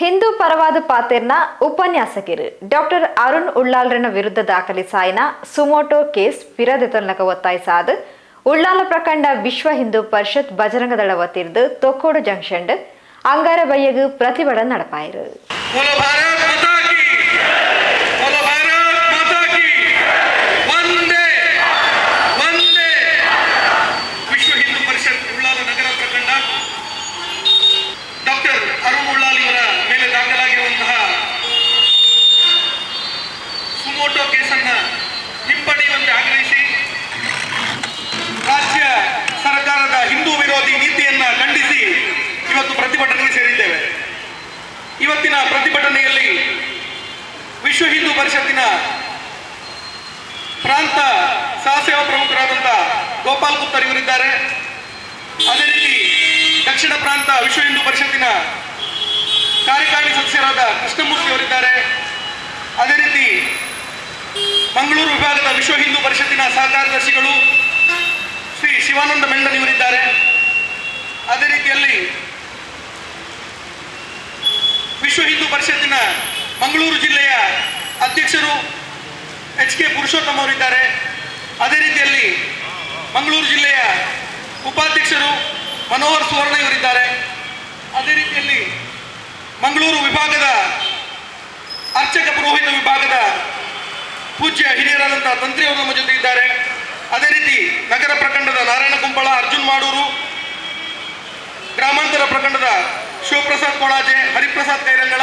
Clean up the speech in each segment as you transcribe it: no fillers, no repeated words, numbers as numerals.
ಹಿಂದೂ ಪರವಾದ ಪಾತೆರ್ನ ಉಪನ್ಯಾಸಕರು ಡಾಕ್ಟರ್ ಅರುಣ್ ಉಳ್ಳಾಲ್ರನ ವಿರುದ್ಧ ದಾಖಲಿಸಾಯಿನ ಸುಮೋಟೋ ಕೇಸ್ ವಿರೋಧಿತನಕ ಒತ್ತಾಯಿಸಾದ ಉಳ್ಳಾಲ ಪ್ರಖಂಡ ವಿಶ್ವ ಹಿಂದೂ ಪರಿಷತ್ ಬಜರಂಗ ದಳ ವತಿರ್ದು ತೊಕ್ಕೋಡು ಜಂಕ್ಷನ್ ಅಂಗಾರ ಬಯ್ಯಗು ಪ್ರತಿಭಟನೆ ನಡಪಾಯಿರು. ಸುಮೋಟೋ ಕೇಸನ್ನು ಹಿಂಪಡೆಯುವಂತೆ ಆಗ್ರಹಿಸಿ ರಾಜ್ಯ ಸರ್ಕಾರದ ಹಿಂದೂ ವಿರೋಧಿ ನೀತಿಯನ್ನು ಖಂಡಿಸಿ ಇವತ್ತು ಪ್ರತಿಭಟನೆಗೆ ಸೇರಿದ್ದೇವೆ. ಇವತ್ತಿನ ಪ್ರತಿಭಟನೆಯಲ್ಲಿ ವಿಶ್ವ ಹಿಂದೂ ಪರಿಷತ್ತಿನ ಪ್ರಾಂತ ಸಹಸೇವಾ ಪ್ರಮುಖರಾದಂಥ ಗೋಪಾಲ್ ಗುಪ್ತರ್ ಇವರಿದ್ದಾರೆ. ಅದೇ ರೀತಿ ದಕ್ಷಿಣ ಪ್ರಾಂತ ವಿಶ್ವ ಹಿಂದೂ ಪರಿಷತ್ತಿನ ಕಾರ್ಯಕಾರಿಣಿ ಸದಸ್ಯರಾದ ಕೃಷ್ಣಮೂರ್ತಿ ಅವರಿದ್ದಾರೆ. ಅದೇ ರೀತಿ ಮಂಗಳೂರು ವಿಭಾಗದ ವಿಶ್ವ ಹಿಂದೂ ಪರಿಷತ್ತಿನ ಸಹಕಾರ್ಯದರ್ಶಿಗಳು ಶ್ರೀ ಶಿವಾನಂದ ಮೆಂಡನ್ ಇವರಿದ್ದಾರೆ. ಅದೇ ರೀತಿಯಲ್ಲಿ ವಿಶ್ವ ಹಿಂದೂ ಪರಿಷತ್ತಿನ ಮಂಗಳೂರು ಜಿಲ್ಲೆಯ ಅಧ್ಯಕ್ಷರು HK ಪುರುಷೋತ್ತಮ್ ಅವರಿದ್ದಾರೆ. ಅದೇ ರೀತಿಯಲ್ಲಿ ಮಂಗಳೂರು ಜಿಲ್ಲೆಯ ಉಪಾಧ್ಯಕ್ಷರು ಮನೋಹರ್ ಸುವರ್ಣ ಇವರಿದ್ದಾರೆ. ಅದೇ ರೀತಿಯಲ್ಲಿ ಮಂಗಳೂರು ವಿಭಾಗದ ಅರ್ಚಕ ಪುರೋಹಿತ ವಿಭಾಗದ ಪೂಜ್ಯ ಹಿರಿಯರಾದಂಥ ತಂತ್ರಿ ಅವರು ನಮ್ಮ ಜೊತೆ ಇದ್ದಾರೆ. ಅದೇ ರೀತಿ ನಗರ ಪ್ರಖಂಡದ ನಾರಾಯಣ ಕುಂಪಳ, ಅರ್ಜುನ್ ಮಾಡೂರು, ಗ್ರಾಮಾಂತರ ಪ್ರಖಂಡದ ಶಿವಪ್ರಸಾದ್ ಕೊಳಾಜೆ, ಹರಿಪ್ರಸಾದ್ ಕೈರಂಗಳ,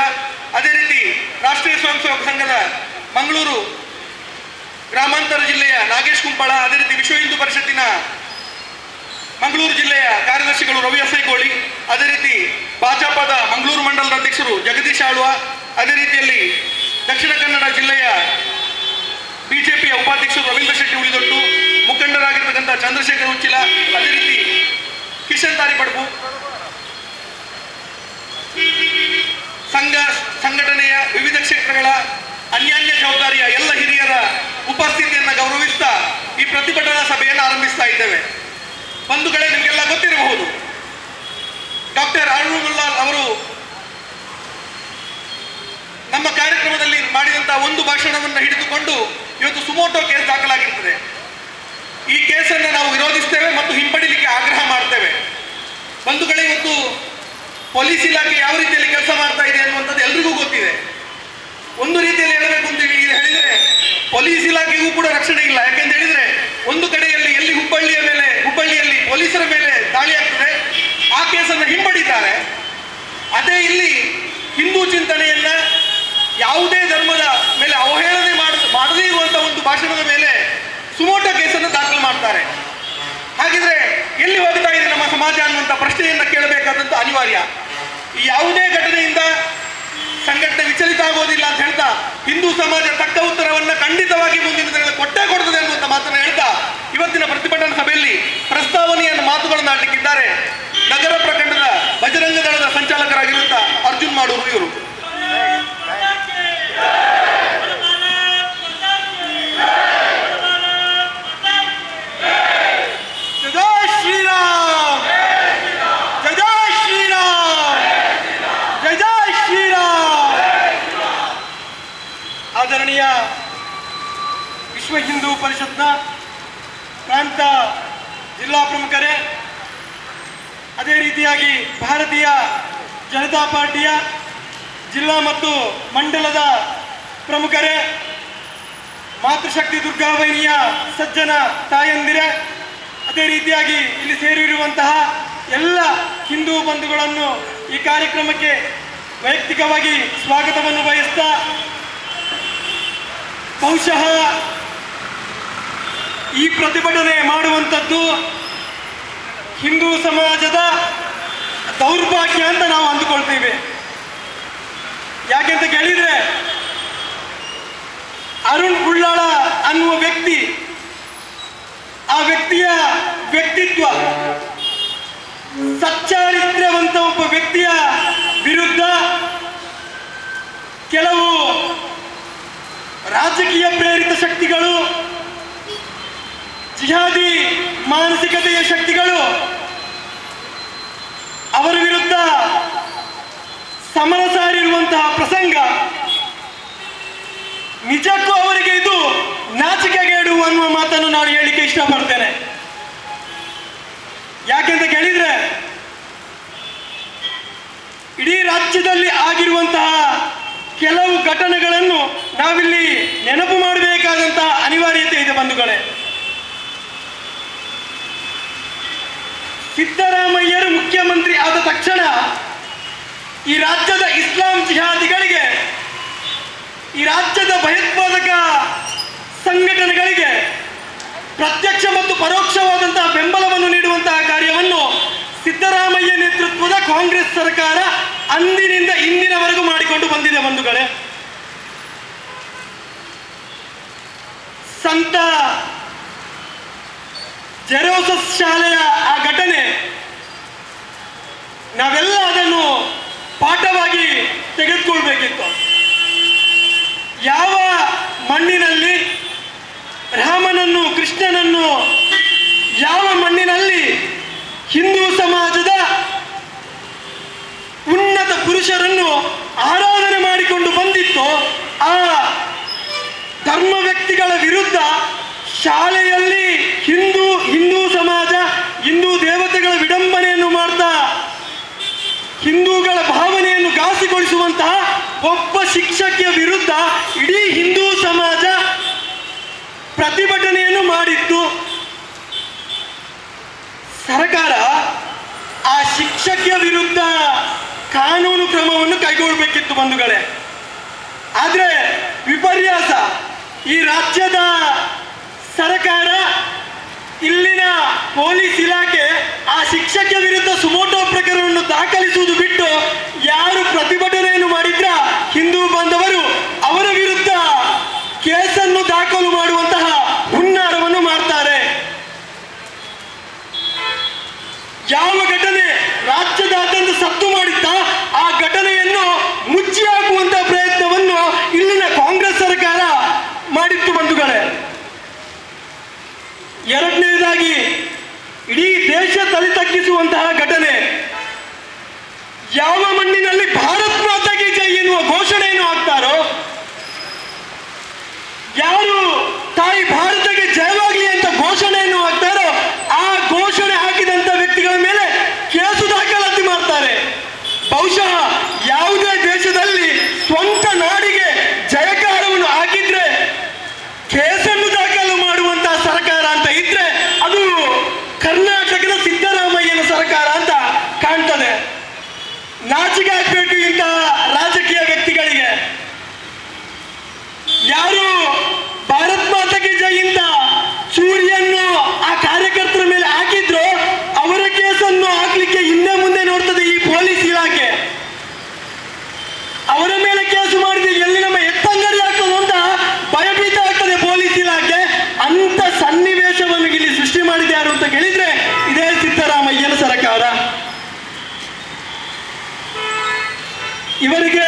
ಅದೇ ರೀತಿ ರಾಷ್ಟ್ರೀಯ ಸ್ವಯಂ ಸೇವಕ ಸಂಘದ ಮಂಗಳೂರು ಗ್ರಾಮಾಂತರ ಜಿಲ್ಲೆಯ ನಾಗೇಶ್ ಕುಂಪಳ, ಅದೇ ರೀತಿ ವಿಶ್ವ ಹಿಂದೂ ಪರಿಷತ್ತಿನ ಮಂಗಳೂರು ಜಿಲ್ಲೆಯ ಕಾರ್ಯದರ್ಶಿಗಳು ರವಿ ಅಸೈಗೋಳಿ, ಅದೇ ರೀತಿ ಭಾಜಪದ ಮಂಗಳೂರು ಮಂಡಲದ ಅಧ್ಯಕ್ಷರು ಜಗದೀಶ್ ಆಳ್ವ, ಅದೇ ರೀತಿಯಲ್ಲಿ ದಕ್ಷಿಣ ಕನ್ನಡ ಜಿಲ್ಲೆಯ ಬಿಜೆಪಿಯ ಉಪಾಧ್ಯಕ್ಷರು ರವೀಂದ್ರ ಶೆಟ್ಟಿ ಉಳಿದೊಟ್ಟು, ಮುಖಂಡರಾಗಿರ್ತಕ್ಕಂಥ ಚಂದ್ರಶೇಖರ್ ಉಚ್ಚಿಲ, ಅದೇ ರೀತಿ ಕಿಶನ್ ತಾರಿಬಡ್ಬು, ಸಂಘಟನೆಯ ವಿವಿಧ ಕ್ಷೇತ್ರಗಳ ಅನ್ಯಾನ್ಯ ಜವಾಬ್ದಾರಿಯ ಎಲ್ಲ ಹಿರಿಯರ ಉಪಸ್ಥಿತಿಯನ್ನು ಗೌರವಿಸ್ತಾ ಈ ಪ್ರತಿಭಟನಾ ಸಭೆಯನ್ನು ಆರಂಭಿಸ್ತಾ ಇದ್ದೇವೆ. ಬಂಧುಗಳೇ, ನಿಮಗೆಲ್ಲ ಗೊತ್ತಿರಬಹುದು, ಡಾಕ್ಟರ್ ಅರುಣ್ ಉಳ್ಳಾಲ್ ಅವರು ನಮ್ಮ ಕಾರ್ಯಕ್ರಮದಲ್ಲಿ ಮಾಡಿದಂತಹ ಒಂದು ಭಾಷಣವನ್ನು ಹಿಡಿದುಕೊಂಡು ಇವತ್ತು ಸುಮೋಟೋ ಕೇಸ್ ದಾಖಲಾಗಿರ್ತದೆ. ಈ ಕೇಸನ್ನು ನಾವು ವಿರೋಧಿಸ್ತೇವೆ ಮತ್ತು ಹಿಂಪಡಿಲಿಕ್ಕೆ ಆಗ್ರಹ ಮಾಡ್ತೇವೆ. ಬಂಧುಗಳೇ, ಇವತ್ತು ಪೊಲೀಸ್ ಇಲಾಖೆ ಯಾವ ರೀತಿಯಲ್ಲಿ ಕೆಲಸ ಮಾಡ್ತಾ ಇದೆ ಅನ್ನುವಂಥದ್ದು ಎಲ್ರಿಗೂ ಗೊತ್ತಿದೆ. ಒಂದು ರೀತಿಯಲ್ಲಿ ಹೇಳಬೇಕು ಅಂತ ಹೇಳಿದರೆ ಪೊಲೀಸ್ ಇಲಾಖೆಗೂ ಕೂಡ ರಕ್ಷಣೆ ಇಲ್ಲ. ಯಾಕೆಂತ ಹೇಳಿದ್ರೆ ಒಂದು ಕಡೆಯಲ್ಲಿ ಎಲ್ಲಿ ಹುಬ್ಬಳ್ಳಿಯಲ್ಲಿ ಪೊಲೀಸರ ಮೇಲೆ ದಾಳಿ ಆಗ್ತದೆ, ಆ ಕೇಸನ್ನು ಹಿಂಪಡಿತಾರೆ. ಅದೇ ಇಲ್ಲಿ ಹಿಂದೂ ಚಿಂತನೆಯನ್ನ ಯಾವುದೇ ಧರ್ಮದ ಮೇಲೆ ಅವಹೇಳನೆ ಮಾಡದೇ ಇರುವಂತಹ ಒಂದು ಭಾಷಣದ ಮೇಲೆ ಸುಮೋಟೋ ಕೇಸನ್ನು ದಾಖಲು ಮಾಡ್ತಾರೆ. ಹಾಗಿದ್ರೆ ಎಲ್ಲಿ ಹೋಗ್ತಾ ಇದೆ ನಮ್ಮ ಸಮಾಜ ಅನ್ನುವಂಥ ಪ್ರಶ್ನೆಯನ್ನ ಕೇಳಬೇಕಾದಂತ ಅನಿವಾರ್ಯ. ಈ ಯಾವುದೇ ಘಟನೆಯಿಂದ ಸಂಘಟನೆ ವಿಚಲಿತ ಆಗೋದಿಲ್ಲ ಅಂತ ಹೇಳ್ತಾ ಹಿಂದೂ ಸಮಾಜ ತಕ್ಕ ಉತ್ತರವನ್ನ ಖಂಡಿತವಾಗಿ ಮುಂದಿನ ದಿನಗಳಲ್ಲಿ ಕೊಟ್ಟೇ ಕೊಡ್ತದೆ ಅನ್ನುವಂಥ ಮಾತನ್ನು ಹೇಳ್ತಾ ಇವತ್ತಿನ ಪ್ರತಿಭಟನಾ ಸಭೆಯಲ್ಲಿ ಪ್ರಸ್ತಾವನೆಯನ್ನು ಮಾತುಗಳನ್ನು ಆಡಲಿಕ್ಕಿದ್ದಾರೆ ನಗರ ಪ್ರಖಂಡದ ಬಜರಂಗ ದಳದ ಸಂಚಾಲಕರಾಗಿರುವಂತಹ ಅರ್ಜುನ್ ಮಾಡೂರು ಇವರು. ಆದರಣೀಯ ವಿಶ್ವ ಹಿಂದೂ ಪರಿಷತ್ನ ಪ್ರಾಂತ ಜಿಲ್ಲಾ ಪ್ರಮುಖರೇ, ಅದೇ ರೀತಿಯಾಗಿ ಭಾರತೀಯ ಜನತಾ ಪಾರ್ಟಿಯ ಜಿಲ್ಲಾ ಮತ್ತು ಮಂಡಲದ ಪ್ರಮುಖರೇ, ಮಾತೃಶಕ್ತಿ ದುರ್ಗಾವಹಿನಿಯ ಸಜ್ಜನ ತಾಯಂದಿರೇ, ಅದೇ ರೀತಿಯಾಗಿ ಇಲ್ಲಿ ಸೇರಿರುವಂತಹ ಎಲ್ಲ ಹಿಂದೂ ಬಂಧುಗಳನ್ನು ಈ ಕಾರ್ಯಕ್ರಮಕ್ಕೆ ವೈಯಕ್ತಿಕವಾಗಿ ಸ್ವಾಗತವನ್ನು ಬಯಸ್ತಾ, ಬಹುಶಃ ಈ ಪ್ರತಿಭಟನೆ ಮಾಡುವಂಥದ್ದು ಹಿಂದೂ ಸಮಾಜದ ದೌರ್ಭಾಗ್ಯ ಅಂತ ನಾವು ಅಂದುಕೊಳ್ತೇವೆ. ಯಾಕೆಂತ ಕೇಳಿದ್ರೆ ಅರುಣ್ ಉಳ್ಳಾಳ ಅನ್ನುವ ವ್ಯಕ್ತಿ, ಆ ವ್ಯಕ್ತಿಯ ವ್ಯಕ್ತಿತ್ವ, ಸಚ್ಚಾರಿತ್ರ್ಯವಂತ ಒಬ್ಬ ವ್ಯಕ್ತಿಯ ವಿರುದ್ಧ ಕೆಲವು ರಾಜಕೀಯ ಪ್ರೇರಿತ ಶಕ್ತಿಗಳು, ಜಿಹಾದಿ ಮಾನಸಿಕತೆಯ ಶಕ್ತಿಗಳು ಅವರ ವಿರುದ್ಧ ಸಮರ ಸಾರಿರುವಂತಹ ಪ್ರಸಂಗ ನಿಜಕ್ಕೂ ಅವರಿಗೆ ಇದು ನಾಚಿಕೆಗೇಡು ಅನ್ನುವ ಮಾತನ್ನು ನಾನು ಹೇಳಿಕ್ಕೆ ಇಷ್ಟಪಡ್ತೇನೆ. ಯಾಕೆಂತ ಕೇಳಿದ್ರೆ ಇಡೀ ರಾಜ್ಯದಲ್ಲಿ ಆಗಿರುವಂತಹ ಕೆಲವು ಘಟನೆಗಳನ್ನು ನಾವಿಲ್ಲಿ ನೆನಪು ಮಾಡಬೇಕಾದಂತಹ ಅನಿವಾರ್ಯತೆ ಇದೆ ಬಂಧುಗಳೇ. ಸಿದ್ದರಾಮಯ್ಯರು ಮುಖ್ಯಮಂತ್ರಿ ಆದ ತಕ್ಷಣ ಈ ರಾಜ್ಯದ ಇಸ್ಲಾಂ ಜಿಹಾದಿಗಳಿಗೆ, ಈ ರಾಜ್ಯದ ಭಯೋತ್ಪಾದಕ ಸಂಘಟನೆಗಳಿಗೆ ಪ್ರತ್ಯಕ್ಷ ಮತ್ತು ಪರೋಕ್ಷವಾದಂತಹ ಬೆಂಬಲವನ್ನು ನೀಡುವಂತಹ ಕಾರ್ಯವನ್ನು ಸಿದ್ದರಾಮಯ್ಯ ನೇತೃತ್ವದ ಕಾಂಗ್ರೆಸ್ ಸರ್ಕಾರ ಅಂದಿನಿಂದ ಇಂದಿನವರೆಗೂ ಮಾಡಿಕೊಂಡು ಬಂದಿದೆ ಬಂಧುಗಳೇ. ಸಂತ ಜೆರೋಸಸ್ ಶಾಲೆಯ ಆ ಘಟನೆ ನಾವೆಲ್ಲ ಅದನ್ನು ಪಾಠವಾಗಿ ತೆಗೆದುಕೊಳ್ಬೇಕಿತ್ತು. ಯಾವ ಮಣ್ಣಿನಲ್ಲಿ ರಾಮನನ್ನು, ಕೃಷ್ಣನನ್ನು, ಯಾವ ಮಣ್ಣಿನಲ್ಲಿ ಹಿಂದೂ ಸಮಾಜದ ಉನ್ನತ ಪುರುಷರನ್ನು ಆರಾಧನೆ ಮಾಡಿಕೊಂಡು ಬಂದಿತ್ತೋ ಆ ಧರ್ಮ ವ್ಯಕ್ತಿಗಳ ವಿರುದ್ಧ ಶಾಲೆಯಲ್ಲಿ ಹಿಂದೂ ಸಮಾಜ, ಹಿಂದೂ ದೇವತೆಗಳ ವಿಡಂಬನೆಯನ್ನು ಮಾಡ್ತಾ ಹಿಂದೂಗಳ ಭಾವನೆಯನ್ನು ಘಾಸಿಗೊಳಿಸುವಂತಹ ಒಬ್ಬ ಶಿಕ್ಷಕಿಯ ವಿರುದ್ಧ ಇಡೀ ಹಿಂದೂ ಸಮಾಜ ಪ್ರತಿಭಟನೆಯನ್ನು ಮಾಡಿತ್ತು. ಸರ್ಕಾರ ಆ ಶಿಕ್ಷಕಿಯ ವಿರುದ್ಧ ಕಾನೂನು ಕ್ರಮವನ್ನು ಕೈಗೊಳ್ಳಬೇಕಿತ್ತು ಬಂಧುಗಳೇ. ಆದರೆ ವಿಪರ್ಯಾಸ, ಈ ರಾಜ್ಯದ ಸರ್ಕಾರ, ಇಲ್ಲಿನ ಪೊಲೀಸ್ ಇಲಾಖೆ ಆ ಶಿಕ್ಷಕಿಯ ವಿರುದ್ಧ ಸುಮೋಟೋ ಪ್ರಕರಣವನ್ನು ದಾಖಲಿಸುವುದು ಬಿಟ್ಟು ಯಾರು ಪ್ರತಿಭಟನೆಯನ್ನು ಮಾಡಿದ್ರ ಹಿಂದೂ ಬಾಂಧವರು ಅವರ ವಿರುದ್ಧ ಕೇಸನ್ನು ದಾಖಲು ಮಾಡುವಂತಹ ಹುನ್ನಾರವನ್ನು ಮಾಡ್ತಾರೆ. ಯಾವ ಘಟನೆ ರಾಜ್ಯದಾದ್ಯಂತ ಸತ್ತು ಮಾಡಿದ್ದ ಆ ಘಟನೆಯನ್ನು ಮುಚ್ಚಿ ಹಾಕುವಂತಹ ಪ್ರಯತ್ನವನ್ನು ಇಲ್ಲಿನ ಕಾಂಗ್ರೆಸ್ ಸರ್ಕಾರ ಮಾಡಿತ್ತು ಬಂಧುಗಳೇ. ಎರಡನೇದಾಗಿ ಇಡೀ ದೇಶ ತಲೆ ತಗ್ಗಿಸುವಂತಹ ಘಟನೆ, ಯಾವ ಮಣ್ಣಿನಲ್ಲಿ ಭಾರತ್ ಮಾತಾ ಕಿ ಜೈ ಎನ್ನುವ ಘೋಷಣೆಯನ್ನು ಹಾಕ್ತಾರೋ, ಯಾರು ತಾಯಿ ಭಾರತಕ್ಕೆ ಜಯವಾಗಲಿ ಅಂತ ಘೋಷಣೆಯನ್ನು ಹಾಕ್ತಾರೋ ಆ ಘೋಷಣೆ ಹಾಕಿದಂತ ವ್ಯಕ್ತಿಗಳ ಮೇಲೆ ಕೇಸು ದಾಖಲಾತಿ ಮಾಡ್ತಾರೆ. ಬಹುಶಃ ಯಾವುದೇ ದೇಶದಲ್ಲಿ ಸ್ವಂತ ನಾಡಿಗೆ ಜಯಕಾರವನ್ನು ಹಾಕಿದ್ರೆ ಕೇಸನ್ನು ದಾಖಲು ಮಾಡುವಂತಹ ಸರ್ಕಾರ ಅಂತ ಇದ್ರೆ ಅದು ಕರ್ನಾಟಕದ ಸಿದ್ದರಾಮಯ್ಯನ ಸರ್ಕಾರ ಅಂತ ಕಾಣ್ತದೆ. ನಾಚಿಕೆ ಆಗ್ಬೇಕು ಇಂತಹ ರಾಜಕೀಯ ವ್ಯಕ್ತಿಗಳಿಗೆ. ಯಾರು ಭಾರತ್ ಮಾತಾ ಕಿ ಜೈ ಇಂದ ಚೂರಿಯನ್ನು ಆ ಕಾರ್ಯಕರ್ತರ ಮೇಲೆ ಹಾಕಿದ್ರು ಅವರ ಕೇಸನ್ನು ಹಾಕ್ಲಿಕ್ಕೆ ಹಿಂದೆ ಮುಂದೆ ನೋಡ್ತದೆ ಈ ಪೊಲೀಸ್ ಇಲಾಖೆ. ಅವರ ಮೇಲೆ ಕೇಸು ಮಾಡಿದ್ರೆ ಎಲ್ಲಿ ನಮ್ಮ ಎತ್ತಂಗಡಿ ಆಗ್ತದೆ ಅಂತ ಭಯಭೀತ ಆಗ್ತದೆ ಪೊಲೀಸ್ ಇಲಾಖೆ. ಅಂತ ಸನ್ನಿವೇಶವನ್ನು ಇಲ್ಲಿ ಸೃಷ್ಟಿ ಮಾಡಿದೆ ಯಾರು ಅಂತ ಕೇಳಿದ್ರೆ ಇದೇ ಸಿದ್ದರಾಮಯ್ಯನ ಸರ್ಕಾರ. ಇವರಿಗೆ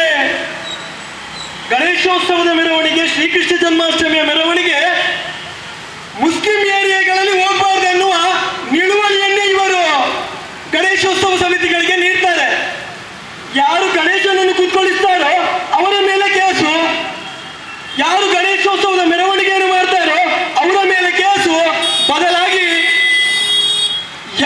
ಗಣೇಶೋತ್ಸವದ ಮೆರವಣಿಗೆ, ಶ್ರೀಕೃಷ್ಣ ಜನ್ಮಾಷ್ಟಮಿಯ ಮೆರವಣಿಗೆ ಮುಸ್ಲಿಂ ಏರಿಯಾಗಳಲ್ಲಿ ಹೋಗಬಾರ್ದು ಎನ್ನುವ ನಿಲುವಳಿಯನ್ನೇ ಇವರು ಗಣೇಶೋತ್ಸವ ಸಮಿತಿಗಳಿಗೆ ನೀಡ್ತಾರೆ. ಯಾರು ಗಣೇಶನನ್ನು ಕೂತ್ಕೊಳ್ಳಿಸ್ತಾರೋ ಅವರ ಮೇಲೆ ಕೇಸು, ಯಾರು ಗಣೇಶೋತ್ಸವದ ಮೆರವಣಿಗೆಯನ್ನು ಮಾಡ್ತಾರೋ ಅವರ ಮೇಲೆ ಕೇಸು. ಬದಲಾಗಿ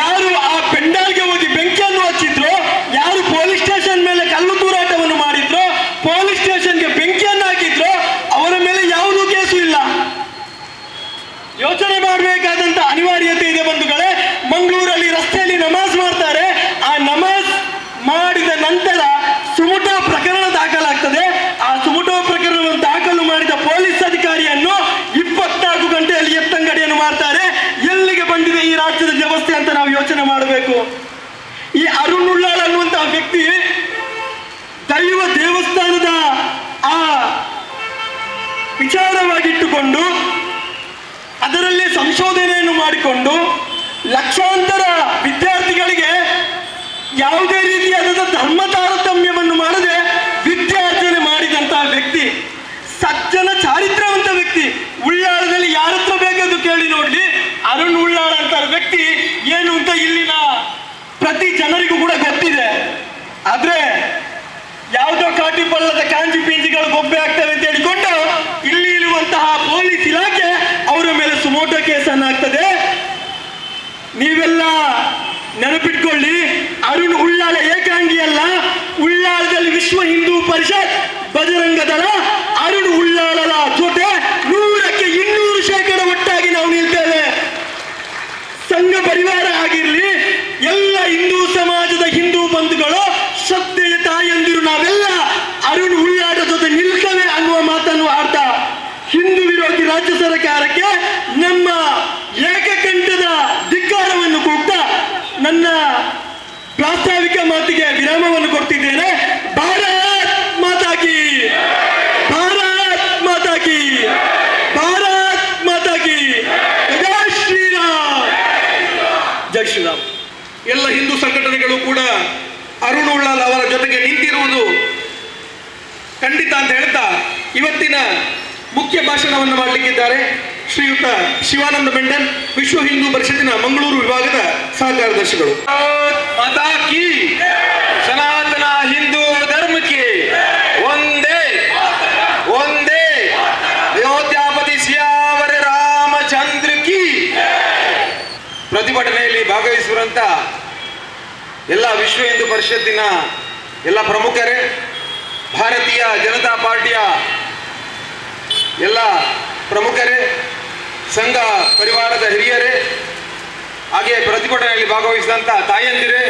ಯಾರು ಆ ಪೆಂಡಾಲ್ಗೆ ಹೋಗಿ ಬೆಂಕಿಯನ್ನು ಹಚ್ಚಿದ್ರು, ಯಾರು ಪೊಲೀಸ್ ಸ್ಟೇಷನ್ ಮೇಲೆ ಕಲ್ಲು ತೂರಾಟವನ್ನು ಮಾಡಿದ್ರು, ಪೊಲೀಸ್ ಸ್ಟೇಷನ್ಗೆ ಬೆಂಕಿಯನ್ನು ಹಾಕಿದ್ರು ಅವರ ಮೇಲೆ ಯಾವುದೂ ಕೇಸು ಇಲ್ಲ. ಯೋಚನೆ ಮಾಡಬೇಕಾದಂತ ಅನಿವಾರ್ಯತೆ ಇದೆ ಬಂಧುಗಳೇ. ಮಂಗಳೂರಲ್ಲಿ ರಸ್ತೆಯಲ್ಲಿ ನಮಾಜ್ ಮಾಡ್ತಾರೆ, ಆ ನಮಾಜ್ ಮಾಡಿದ ನಂತರ ಸುಮೋಟೋ ಪ್ರಕರಣ ದಾಖಲಾಗ್ತದೆ. ಆ ಸುಮೋಟೋ ಪ್ರಕರಣವನ್ನು ದಾಖಲು ಮಾಡಿದ ಪೊಲೀಸ್ ಅಧಿಕಾರಿಯನ್ನು 24 ಗಂಟೆಯಲ್ಲಿ ಎತ್ತಂಗಡಿಯನ್ನು ಮಾಡ್ತಾರೆ. ಎಲ್ಲಿಗೆ ಬಂದಿದೆ ಈ ರಾಜ್ಯದ ವ್ಯವಸ್ಥೆ ಅಂತ ನಾವು ಯೋಚನೆ ಮಾಡಬೇಕು. ಈ ಅರುಣ್ ಉಳ್ಳಾಳ್ ಅನ್ನುವಂತಹ ವ್ಯಕ್ತಿ ದೈವ ದೇವಸ್ಥಾನದ ಆ ವಿಚಾರವಾಗಿಟ್ಟುಕೊಂಡು ಅದರಲ್ಲಿ ಸಂಶೋಧನೆಯನ್ನು ಮಾಡಿಕೊಂಡು ಲಕ್ಷಾಂತರ ವಿದ್ಯಾರ್ಥಿಗಳಿಗೆ ಯಾವುದೇ ರೀತಿಯಾದ ಧರ್ಮ ತಾರತಮ್ಯವನ್ನು ಮಾಡದೆ ವಿದ್ಯಾರ್ಜನೆ ಮಾಡಿದಂತಹ ವ್ಯಕ್ತಿ, ಸಜ್ಜನ ಚಾರಿತ್ರವಂತ ವ್ಯಕ್ತಿ. ಉಳ್ಳಾಳದಲ್ಲಿ ಯಾರ ಹತ್ರ ಬೇಕಾದ್ರು ಕೇಳಿ ನೋಡ್ಲಿ, ಅರುಣ್ ಉಳ್ಳಾಳ್ ಅಂತ ವ್ಯಕ್ತಿ ಏನು ಅಂತ ಇಲ್ಲಿನ ಪ್ರತಿ ಜನರಿಗೂ ಕೂಡ ಗೊತ್ತಿದೆ. ಆದ್ರೆ ಯಾವುದೋ ಕಾಟಿ ಪಳ್ಳದ ಕಾಂಜಿ ಪಿಂಜಿಗಳು ಬೊಬ್ಬೆ ಆಗ್ತವೆ ಅಂತ ಹೇಳಿಕೊಂಡು ಇಲ್ಲಿ ಇರುವಂತಹ ಪೊಲೀಸ್ ಇಲಾಖೆ ಅವರ ಮೇಲೆ ಸುಮೋಟೋ ಕೇಸನ್ನು ಹಾಕ್ತದೆ. ನೀವೆಲ್ಲ ನೆನಪಿಟ್ಕೊಳ್ಳಿ, ಅರುಣ್ ಉಳ್ಳಾಲ ಏಕಾಂಗಿ ಅಲ್ಲ, ಉಳ್ಳಾಲದಲ್ಲಿ ವಿಶ್ವ ಹಿಂದೂ ಪರಿಷತ್ ಬಜರಂಗ ದಳ ಅರುಣ್ ಉಳ್ಳಾಲರ ಜೊತೆ 100ಕ್ಕೆ 200% ಒಟ್ಟಾಗಿ ನಾವು ನಿಲ್ತೇವೆ. ಸಂಘ ಪರಿವಾರ ಆಗಿರ್ಲಿ, ಎಲ್ಲ ಹಿಂದೂ ಸಮಾಜದ ಹಿಂದೂ ಬಂಧುಗಳು, ಶ್ರದ್ಧೆಯ ತಾಯಂದಿರು ನಾವೆಲ್ಲ ಅರುಣ್ ಉಳ್ಳಾಲ ಜೊತೆ ನಿಲ್ತೇವೆ ಅನ್ನುವ ಮಾತನ್ನು ಆಡ್ತಾ ಹಿಂದೂ ವಿರೋಧಿ ರಾಜ್ಯ ಸರ್ಕಾರಕ್ಕೆ ನಮ್ಮ ಏಕಕಂಠದ ಧಿಕ್ಕಾರವನ್ನು ಕೂಗ್ತಾ ನನ್ನ ಪ್ರಾಸ್ತಾವಿಕ ಮಾತಿಗೆ ವಿರಾಮವನ್ನು ಕೊಡ್ತಿದ್ದೇನೆ. ಭಾರತ್ ಮಾತಾ ಕಿ, ಭಾರತ್ ಮಾತಾ ಕಿ, ಭಾರತ್ ಮಾತಾ ಕಿ, ಜೈ ಶ್ರೀರಾಮ್, ಜೈ ಶ್ರೀರಾಮ್. ಎಲ್ಲ ಹಿಂದೂ ಸಂಘಟನೆಗಳು ಕೂಡ ಅರುಣ್ ಉಳ್ಳಾಲ್ ಅವರ ಜೊತೆಗೆ ನಿಂತಿರುವುದು ಖಂಡಿತ ಅಂತ ಹೇಳ್ತಾ ಇವತ್ತಿನ ಮುಖ್ಯ ಭಾಷಣವನ್ನು ಮಾಡಲಿಕ್ಕಿದ್ದಾರೆ ಶ್ರೀಯುತ ಶಿವಾನಂದ ಮೆಂಡನ್, ವಿಶ್ವ ಹಿಂದೂ ಪರಿಷತ್ತಿನ ಮಂಗಳೂರು ವಿಭಾಗದ ಸಹ ಕಾರ್ಯದರ್ಶಿಗಳು. ಮಾತಾ ಕಿ, ಸನಾತನ ಹಿಂದೂ ಧರ್ಮ ಕಿ, ಒಂದೇ ಒಂದೇ, ಅಯೋಧ್ಯಾಪತಿ ಸಿಯಾವರ ರಾಮಚಂದ್ರ ಕಿ. ಪ್ರತಿಭಟನೆಯಲ್ಲಿ ಭಾಗವಹಿಸುವಂತ ಎಲ್ಲ ವಿಶ್ವ ಹಿಂದೂ ಪರಿಷತ್ತಿನ ಎಲ್ಲ ಪ್ರಮುಖರೇ, ಭಾರತೀಯ ಜನತಾ ಪಾರ್ಟಿಯ ಎಲ್ಲ ಪ್ರಮುಖರೇ, ಸಂಘ ಪರಿವಾರದ ಹಿರಿಯರೇ, ಹಾಗೆ ಪ್ರತಿಭಟನೆಯಲ್ಲಿ ಭಾಗವಹಿಸಿದಂಥ ತಾಯಂದಿರೇ,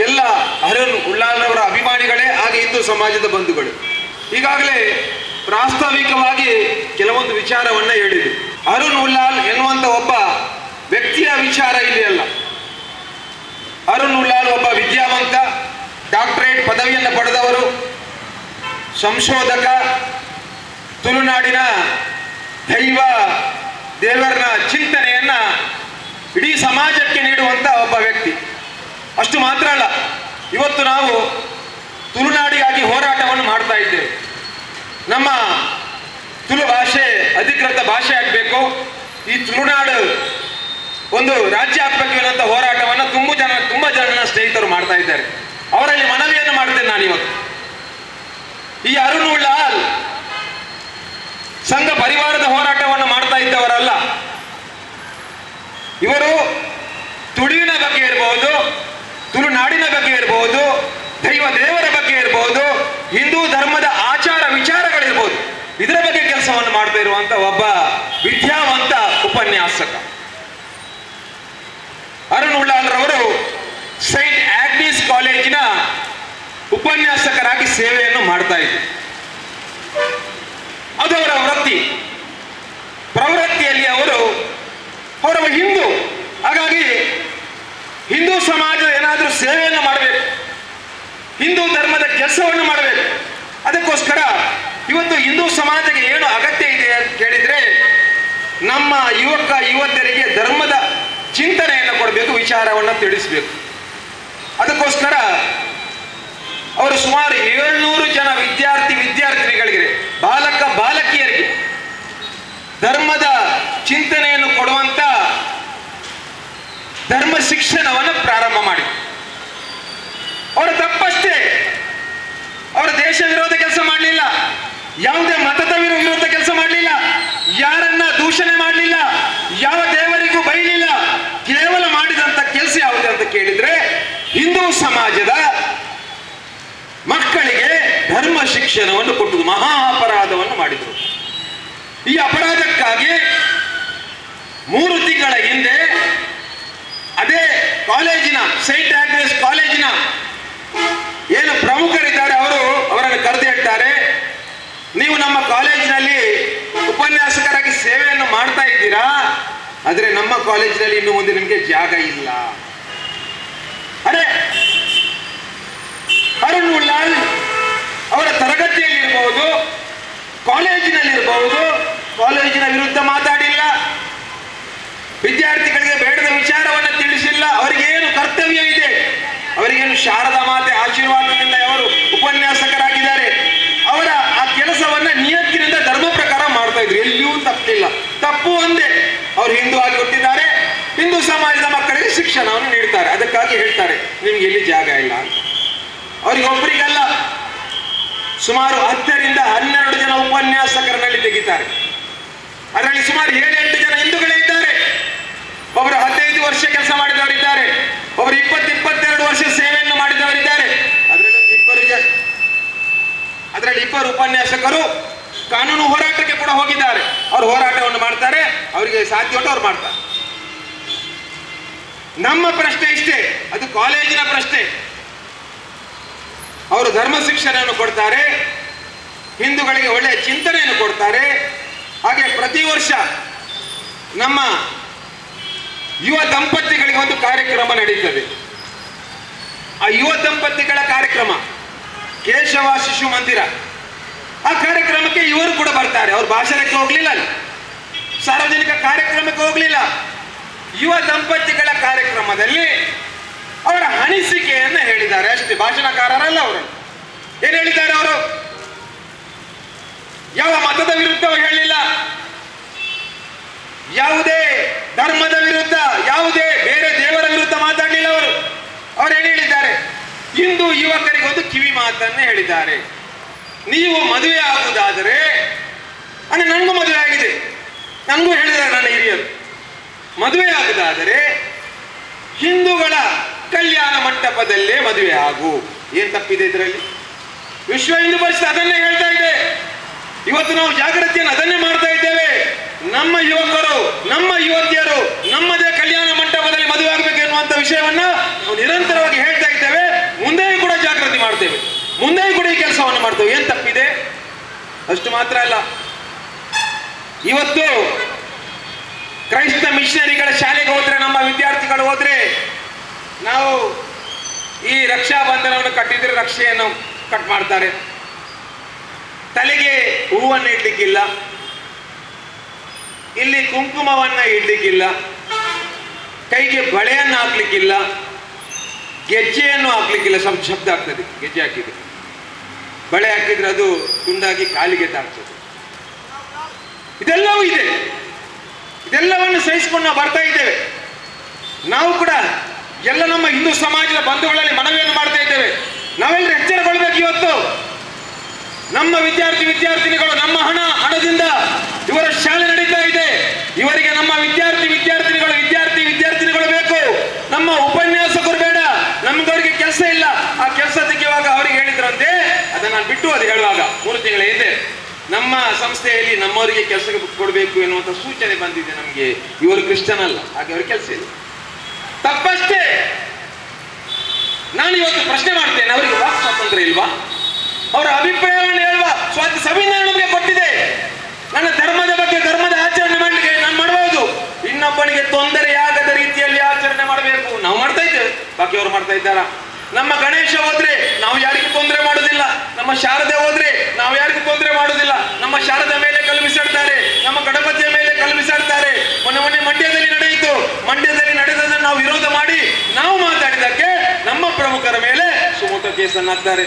ಎಲ್ಲ ಅರುಣ್ ಉಳ್ಳಾಲ್ನವರ ಅಭಿಮಾನಿಗಳೇ, ಹಾಗೆ ಹಿಂದೂ ಸಮಾಜದ ಬಂಧುಗಳು, ಈಗಾಗಲೇ ಪ್ರಾಸ್ತಾವಿಕವಾಗಿ ಕೆಲವೊಂದು ವಿಚಾರವನ್ನ ಹೇಳಿದೆ. ಅರುಣ್ ಉಳ್ಳಾಲ್ ಎನ್ನುವಂತ ಒಬ್ಬ ವ್ಯಕ್ತಿಯ ವಿಚಾರ ಇಲ್ಲಿ ಅಲ್ಲ. ಅರುಣ್ ಉಳ್ಳಾಲ್ ಒಬ್ಬ ವಿದ್ಯಾವಂತ, ಡಾಕ್ಟರೇಟ್ ಪದವಿಯನ್ನು ಪಡೆದವರು, ಸಂಶೋಧಕ, ತುಳುನಾಡಿನ ದೈವ ದೇವರನ ಚಿಂತನೆಯನ್ನ ಇಡೀ ಸಮಾಜಕ್ಕೆ ನೀಡುವಂತ ಒಬ್ಬ ವ್ಯಕ್ತಿ. ಅಷ್ಟು ಮಾತ್ರ ಅಲ್ಲ, ಇವತ್ತು ನಾವು ತುಳುನಾಡಿಗಾಗಿ ಹೋರಾಟವನ್ನು ಮಾಡ್ತಾ ಇದ್ದೇವೆ. ನಮ್ಮ ತುಳು ಭಾಷೆ ಅಧಿಕೃತ ಭಾಷೆ ಆಗಬೇಕು, ಈ ತುಳುನಾಡು ಒಂದು ರಾಜ್ಯ ಆಗ್ಬೇಕು ಅನ್ನೋಂಥ ಹೋರಾಟವನ್ನು ತುಂಬಾ ಜನ ನನ್ನ ಸ್ನೇಹಿತರು ಮಾಡ್ತಾ ಇದ್ದಾರೆ. ಅವರಲ್ಲಿ ಮನವಿಯನ್ನು ಮಾಡ್ತೇನೆ ನಾನು ಇವತ್ತು. ಈ ಅರುಣ್ ಉಳ್ಳಾಲ್ ಸಂಘ ಪರಿವಾರದ ಹೋರಾಟವನ್ನು ಮಾಡ್ತಾ ಇದ್ದವರಲ್ಲ. ಇವರು ತುಳುವಿನ ಬಗ್ಗೆ ಇರಬಹುದು, ತುಳುನಾಡಿನ ಬಗ್ಗೆ ಇರಬಹುದು, ದೈವ ದೇವರ ಬಗ್ಗೆ ಇರಬಹುದು, ಹಿಂದೂ ಧರ್ಮದ ಆಚಾರ ವಿಚಾರಗಳಿರ್ಬೋದು, ಇದರ ಬಗ್ಗೆ ಕೆಲಸವನ್ನು ಮಾಡ್ತಾ ಇರುವಂತ ಒಬ್ಬ ವಿದ್ಯಾವಂತ ಉಪನ್ಯಾಸಕ. ಅರುಣ್ ಉಳ್ಳಾಲ್ ರವರು ಸೈಂಟ್ ಆಗ್ನೀಸ್ ಕಾಲೇಜಿನ ಉಪನ್ಯಾಸಕರಾಗಿ ಸೇವೆಯನ್ನು ಮಾಡ್ತಾ ಇದ್ರು. ಅದು ಅವರ ವೃತ್ತಿ. ಪ್ರವೃತ್ತಿಯಲ್ಲಿ ಅವರು ಹಿಂದೂ, ಹಾಗಾಗಿ ಹಿಂದೂ ಸಮಾಜ ಏನಾದರೂ ಸೇವೆಯನ್ನು ಮಾಡಬೇಕು, ಹಿಂದೂ ಧರ್ಮದ ಕೆಲಸವನ್ನು ಮಾಡಬೇಕು. ಅದಕ್ಕೋಸ್ಕರ ಇವತ್ತು ಹಿಂದೂ ಸಮಾಜಕ್ಕೆ ಏನು ಅಗತ್ಯ ಇದೆ ಅಂತ ಕೇಳಿದ್ರೆ, ನಮ್ಮ ಯುವಕ ಯುವತಿಯರಿಗೆ ಧರ್ಮದ ಚಿಂತನೆಯನ್ನು ಕೊಡಬೇಕು, ವಿಚಾರವನ್ನು ತಿಳಿಸಬೇಕು. ಅದಕ್ಕೋಸ್ಕರ ಅವರು ಸುಮಾರು 700 ಜನ ವಿದ್ಯಾರ್ಥಿನಿಗಳಿಗೆ, ಬಾಲಕಿಯರಿಗೆ ಧರ್ಮದ ಚಿಂತನೆಯನ್ನು ಕೊಡುವಂತ ಧರ್ಮ ಶಿಕ್ಷಣವನ್ನು ಪ್ರಾರಂಭ ಮಾಡಿ. ಅವರ ತಪ್ಪಷ್ಟೇ, ಅವರ ದೇಶ ವಿರೋಧ ಕೆಲಸ ಮಾಡಲಿಲ್ಲ, ಯಾವುದೇ ಮತದ ವಿರೋಧ ಕೆಲಸ ಮಾಡಲಿಲ್ಲ, ಯಾರನ್ನ ದೂಷಣೆ ಮಾಡಲಿಲ್ಲ, ಯಾವ ದೇವರಿಗೂ ಬೈಲಿಲ್ಲ. ಕೇವಲ ಮಾಡಿದಂತ ಕೆಲಸ ಯಾವುದು ಅಂತ ಕೇಳಿದ್ರೆ, ಹಿಂದೂ ಸಮಾಜದ ಮಕ್ಕಳಿಗೆ ಧರ್ಮ ಶಿಕ್ಷಣವನ್ನು ಕೊಟ್ಟುದು, ಮಹಾ ಅಪರಾಧವನ್ನು ಮಾಡಿದರು. ಈ ಅಪರಾಧಕ್ಕಾಗಿ 3 ತಿಂಗಳ ಹಿಂದೆ ಅದೇ ಕಾಲೇಜಿನ, ಸೈಂಟ್ ಆಗ್ನೆಸ್ ಕಾಲೇಜಿನ ಏನು ಪ್ರಮುಖರಿದ್ದಾರೆ ಅವರನ್ನು ಕರೆದು ಹೇಳ್ತಾರೆ, ನೀವು ನಮ್ಮ ಕಾಲೇಜಿನಲ್ಲಿ ಉಪನ್ಯಾಸಕರಾಗಿ ಸೇವೆಯನ್ನು ಮಾಡ್ತಾ ಇದ್ದೀರಾ, ಆದರೆ ನಮ್ಮ ಕಾಲೇಜಿನಲ್ಲಿ ಇನ್ನು ಮುಂದೆ ನಿಮಗೆ ಜಾಗ ಇಲ್ಲ. ಅರೆ, ಅರುಣ್ ಉಳ್ಳಾಲ್ ಅವರ ತರಗತಿಯಲ್ಲಿರ್ಬಹುದು, ಕಾಲೇಜಿನಲ್ಲಿರಬಹುದು, ಕಾಲೇಜಿನ ವಿರುದ್ಧ ಮಾತಾಡಿಲ್ಲ, ವಿದ್ಯಾರ್ಥಿಗಳಿಗೆ ಬೇಡದ ವಿಚಾರವನ್ನು ತಿಳಿಸಿಲ್ಲ. ಅವರಿಗೇನು ಕರ್ತವ್ಯ ಇದೆ, ಅವರಿಗೇನು ಶಾರದಾ ಮಾತೆ ಆಶೀರ್ವಾದದಿಂದ ಅವರು ಉಪನ್ಯಾಸಕರಾಗಿದ್ದಾರೆ, ಅವರ ಆ ಕೆಲಸವನ್ನ ನಿಯತ್ತಿನಿಂದ ಧರ್ಮ ಪ್ರಕಾರ ಮಾಡ್ತಾ ಇದ್ರು. ಎಲ್ಲಿಯೂ ತಪ್ಪಿಲ್ಲ. ತಪ್ಪು ಒಂದೇ, ಅವರು ಹಿಂದೂ ಆಗಿ ಹುಟ್ಟಿದ್ದಾರೆ, ಹಿಂದೂ ಸಮಾಜದ ಮಕ್ಕಳಿಗೆ ಶಿಕ್ಷಣವನ್ನು ನೀಡ್ತಾರೆ, ಅದಕ್ಕಾಗಿ ಹೇಳ್ತಾರೆ ನಿಮ್ಗೆ ಎಲ್ಲಿ ಜಾಗ ಇಲ್ಲ ಅಂತ. ಅವ್ರಿಗೆ ಒಬ್ಬರಿಗಲ್ಲ, ಸುಮಾರು 10 ರಿಂದ 12 ಜನ ಉಪನ್ಯಾಸಕರನ್ನಲ್ಲಿ ತೆಗಿತಾರೆ. ಅದರಲ್ಲಿ ಸುಮಾರು 7-8 ಜನ ಹಿಂದೂಗಳೇ ಇದ್ದಾರೆ. ಒಬ್ಬರು 15 ವರ್ಷ ಕೆಲಸ ಮಾಡಿದವರಿದ್ದಾರೆ, ಒಬ್ಬರು 20-22 ವರ್ಷ ಸೇವೆಯನ್ನು ಮಾಡಿದವರಿದ್ದಾರೆ. ಅದರಲ್ಲಿ ಇಬ್ಬರು ಉಪನ್ಯಾಸಕರು ಕಾನೂನು ಹೋರಾಟಕ್ಕೆ ಕೂಡ ಹೋಗಿದ್ದಾರೆ. ಅವರು ಹೋರಾಟವನ್ನು ಮಾಡ್ತಾರೆ, ಅವರಿಗೆ ಸಾಧ್ಯ ಉಂಟು ಅವ್ರು ಮಾಡ್ತಾರೆ. ನಮ್ಮ ಪ್ರಶ್ನೆ ಇಷ್ಟೇ, ಅದು ಕಾಲೇಜಿನ ಪ್ರಶ್ನೆ. ಅವರು ಧರ್ಮ ಶಿಕ್ಷಣವನ್ನು ಕೊಡ್ತಾರೆ, ಹಿಂದೂಗಳಿಗೆ ಒಳ್ಳೆಯ ಚಿಂತನೆಯನ್ನು ಕೊಡ್ತಾರೆ. ಹಾಗೆ ಪ್ರತಿ ವರ್ಷ ನಮ್ಮ ಯುವ ದಂಪತಿಗಳಿಗೆ ಒಂದು ಕಾರ್ಯಕ್ರಮ ನಡೀತದೆ. ಆ ಯುವ ದಂಪತಿಗಳ ಕಾರ್ಯಕ್ರಮ ಕೇಶವ ಶಿಶು ಮಂದಿರ. ಆ ಕಾರ್ಯಕ್ರಮಕ್ಕೆ ಇವರು ಕೂಡ ಬರ್ತಾರೆ. ಅವರು ಭಾಷಣಕ್ಕೆ ಹೋಗ್ಲಿಲ್ಲ, ಸಾರ್ವಜನಿಕ ಕಾರ್ಯಕ್ರಮಕ್ಕೆ ಹೋಗ್ಲಿಲ್ಲ. ಯುವ ದಂಪತಿಗಳ ಕಾರ್ಯಕ್ರಮದಲ್ಲಿ ಅವರ ಅನಿಸಿಕೆಯನ್ನು ಹೇಳಿದ್ದಾರೆ ಅಷ್ಟೇ, ಭಾಷಣಕಾರರಲ್ಲ ಅವರು. ಏನ್ ಹೇಳಿದ್ದಾರೆ ಅವರು? ಯಾವ ಮತದ ವಿರುದ್ಧವೂ ಹೇಳಿಲ್ಲ, ಯಾವುದೇ ಧರ್ಮದ ವಿರುದ್ಧ, ಯಾವುದೇ ಬೇರೆ ದೇವರ ವಿರುದ್ಧ ಮಾತಾಡಲಿಲ್ಲ ಅವರು. ಅವ್ರು ಏನ್ ಹೇಳಿದ್ದಾರೆ? ಹಿಂದೂ ಯುವಕರಿಗೆ ಒಂದು ಕಿವಿ ಮಾತನ್ನೇ ಹೇಳಿದ್ದಾರೆ. ನೀವು ಮದುವೆ ಆಗುವುದಾದರೆ, ಅಂದ್ರೆ ನನಗೂ ಮದುವೆ ಆಗಿದೆ, ನನಗೂ ಹೇಳಿದ್ದಾರೆ ನನ್ನ ಹಿರಿಯರು, ಮದುವೆ ಆಗುವುದಾದರೆ ಹಿಂದೂಗಳ ಕಲ್ಯಾಣ ಮಂಟಪದಲ್ಲೇ ಮದುವೆ ಆಗು. ಏನ್ ತಪ್ಪಿದೆ ಇದರಲ್ಲಿ? ವಿಶ್ವ ಹಿಂದೂ ಪರಿಷತ್ ಅದನ್ನೇ ಹೇಳ್ತಾ ಇದೆ. ಇವತ್ತು ನಾವು ಜಾಗೃತಿಯನ್ನು ಅದನ್ನೇ ಮಾಡ್ತಾ ಇದ್ದೇವೆ. ನಮ್ಮ ಯುವಕರು, ನಮ್ಮ ಯುವತಿಯರು ನಮ್ಮದೇ ಕಲ್ಯಾಣ ಮಂಟಪದಲ್ಲಿ ಮದುವೆ ಆಗಬೇಕು ಎನ್ನುವಂತ ವಿಷಯವನ್ನ ನಾವು ನಿರಂತರವಾಗಿ ಹೇಳ್ತಾ ಇದ್ದೇವೆ. ಮುಂದೆಯೂ ಕೂಡ ಜಾಗೃತಿ ಮಾಡ್ತೇವೆ, ಮುಂದೆಯೂ ಕೂಡ ಈ ಕೆಲಸವನ್ನು ಮಾಡ್ತೇವೆ. ಏನ್ ತಪ್ಪಿದೆ? ಅಷ್ಟು ಮಾತ್ರ ಅಲ್ಲ, ಇವತ್ತು ಕ್ರೈಸ್ತ ಮಿಷನರಿಗಳ ಶಾಲೆಗೆ ಹೋದ್ರೆ, ನಮ್ಮ ವಿದ್ಯಾರ್ಥಿಗಳು ಹೋದ್ರೆ, ನಾವು ಈ ರಕ್ಷಾ ಬಂಧನವನ್ನು ಕಟ್ಟಿದ್ರೆ ರಕ್ಷೆಯನ್ನು ಕಟ್ ಮಾಡ್ತಾರೆ. ತಲೆಗೆ ಹೂವನ್ನು ಇಡ್ಲಿಕ್ಕಿಲ್ಲ, ಇಲ್ಲಿ ಕುಂಕುಮವನ್ನ ಇಡ್ಲಿಕ್ಕಿಲ್ಲ, ಕೈಗೆ ಬಳೆಯನ್ನು ಹಾಕ್ಲಿಕ್ಕಿಲ್ಲ, ಗೆಜ್ಜೆಯನ್ನು ಹಾಕ್ಲಿಕ್ಕಿಲ್ಲ. ಶಬ್ದ ಆಗ್ತದೆ ಗೆಜ್ಜೆ ಹಾಕಿದ್ರೆ. ಬಳೆ ಹಾಕಿದ್ರೆ ಅದು ತುಂಡಾಗಿ ಕಾಲಿಗೆ ತಾಗ್ತದೆ. ಇದೆಲ್ಲವೂ ಇದೆ. ಇದೆಲ್ಲವನ್ನು ಸಹಿಸಿಕೊಂಡು ನಾವು ಬರ್ತಾ ಇದ್ದೇವೆ. ನಾವು ಕೂಡ ಎಲ್ಲ ನಮ್ಮ ಹಿಂದೂ ಸಮಾಜದ ಬಂಧುಗಳಲ್ಲಿ ಮನವಿಯನ್ನು ಮಾಡ್ತಾ ಇದ್ದೇವೆ. ನಾವೆಲ್ಲರೂ ಎಚ್ಚರಗೊಳ್ಬೇಕು. ಇವತ್ತು ನಮ್ಮ ವಿದ್ಯಾರ್ಥಿನಿಗಳು, ನಮ್ಮ ಹಣದಿಂದ ಇವರ ಶಾಲೆ ನಡೀತಾ ಇದೆ. ಇವರಿಗೆ ನಮ್ಮ ವಿದ್ಯಾರ್ಥಿನಿಗಳು ಬೇಕು. ನಮ್ಮ ಉಪನ್ಯಾಸಕರು ಬೇಡ. ನಮ್ಗವರಿಗೆ ಕೆಲಸ ಇಲ್ಲ. ಆ ಕೆಲಸ ತೆಗೆಯುವಾಗ ಅವ್ರಿಗೆ ಹೇಳಿದ್ರಂತೆ, ಅದನ್ನ ನಾನು ಬಿಟ್ಟು ಅದು ಹೇಳುವಾಗ 3 ತಿಂಗಳ ಹಿಂದೆ ನಮ್ಮ ಸಂಸ್ಥೆಯಲ್ಲಿ ನಮ್ಮವರಿಗೆ ಕೆಲಸ ಕೊಡಬೇಕು ಎನ್ನುವಂತ ಸೂಚನೆ ಬಂದಿದೆ ನಮಗೆ. ಇವರು ಕ್ರಿಶ್ಚಿಯನ್ ಅಲ್ಲ, ಹಾಗೆ ಅವ್ರಿಗೆ ಕೆಲಸ ಇಲ್ಲ. ತಪ್ಪಷ್ಟೇ. ನಾನು ಇವತ್ತು ಪ್ರಶ್ನೆ ಮಾಡ್ತೇನೆ, ಅವರಿಗೆ ವಾಕ್ ಸ್ವಾತಂತ್ರ್ಯ ಇಲ್ವಾ? ಅವರ ಅಭಿಪ್ರಾಯವನ್ನು ಹೇಳುವ ಸಂವಿಧಾನ ನಮಗೆ ಕೊಟ್ಟಿದೆ. ನನ್ನ ಧರ್ಮದ ಬಗ್ಗೆ, ಧರ್ಮದ ಆಚರಣೆ ಮಾಡಲಿಕ್ಕೆ ನಾನು ಮಾಡಬಹುದು. ಇನ್ನೊಬ್ಬನಿಗೆ ತೊಂದರೆಯಾಗದ ರೀತಿಯಲ್ಲಿ ಆಚರಣೆ ಮಾಡಬೇಕು. ನಾವು ಮಾಡ್ತಾ ಇದ್ದೇವೆ, ಬಾಕಿಯವರು ಮಾಡ್ತಾ ಇದ್ದಾರಾ? ನಮ್ಮ ಗಣೇಶ ಹೋದ್ರೆ ನಾವು ಯಾರಿಗೂ ತೊಂದರೆ ಮಾಡುವುದಿಲ್ಲ. ನಮ್ಮ ಶಾರದೆ ಹೋದ್ರೆ ನಾವು ಯಾರಿಗೂ ತೊಂದರೆ ಮಾಡುವುದಿಲ್ಲ. ನಮ್ಮ ಶಾರದೆ ಮೇಲೆ ಕಲ್ಲು ಬಿಸಾಡ್ತಾರೆ, ನಮ್ಮ ಗಣಪತಿಯ ಮೇಲೆ ಕಲ್ಲು ಬಿಸಾಡ್ತಾರೆ. ಮೊನ್ನೆ ಮಂಡ್ಯದಲ್ಲಿ ನಡೆಯಿತು. ಮಂಡ್ಯದಲ್ಲಿ ನಡೆದದನ್ನು ನಾವು ವಿರೋಧ ಮಾಡಿ ನಾವು ಮಾತಾಡಿದಕ್ಕೆ ನಮ್ಮ ಪ್ರಮುಖರ ಮೇಲೆ ಸುಮೋಟೋ ಕೇಸನ್ನು ಹಾಕ್ತಾರೆ.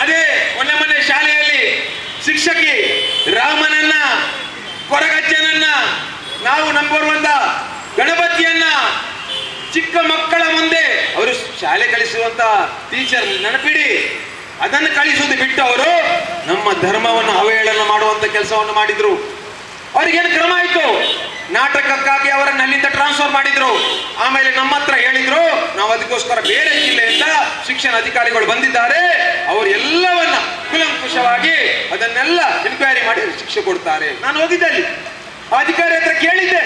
ಅದೇ ಮೊನ್ನೆ ಶಾಲೆಯಲ್ಲಿ ಶಿಕ್ಷಕಿ ರಾಮನನ್ನ, ಕೊರಗಜ್ಜನನ್ನ, ನಾವು ನಂಬರುವಂತ ಗಣಪತಿಯನ್ನ ಚಿಕ್ಕ ಮಕ್ಕಳ ಮುಂದೆ ಅವರು ಶಾಲೆ ಕಳಿಸುವಂತ ಟೀಚರ್ ನೆನಪಿಡಿ, ಅದನ್ನು ಕಳಿಸುವುದು ಬಿಟ್ಟು ಅವರು ನಮ್ಮ ಧರ್ಮವನ್ನು ಅವಹೇಳನ ಮಾಡುವಂತ ಕೆಲಸವನ್ನು ಮಾಡಿದ್ರು. ಅವ್ರಿಗೇನು ಕ್ರಮ ಆಯ್ತು? ನಾಟಕಕ್ಕಾಗಿ ಅವರನ್ನು ಅಲ್ಲಿಂದ ಟ್ರಾನ್ಸ್ಫರ್ ಮಾಡಿದ್ರು. ಆಮೇಲೆ ನಮ್ಮ ಹತ್ರ ಹೇಳಿದ್ರು, ನಾವು ಅದಕ್ಕೋಸ್ಕರ ಬೇರೆ ಜಿಲ್ಲೆಯಿಂದ ಶಿಕ್ಷಣ ಅಧಿಕಾರಿಗಳು ಬಂದಿದ್ದಾರೆ, ಅವರು ಎಲ್ಲವನ್ನ ಕುಲಂಕುಷವಾಗಿ ಅದನ್ನೆಲ್ಲ ಎನ್ಕ್ವೈರಿ ಮಾಡಿ ಶಿಕ್ಷೆ ಕೊಡ್ತಾರೆ. ನಾನು ಹೋಗಿದ್ದೆ ಅಲ್ಲಿ, ಆ ಅಧಿಕಾರಿ ಹತ್ರ ಕೇಳಿದ್ದೆ.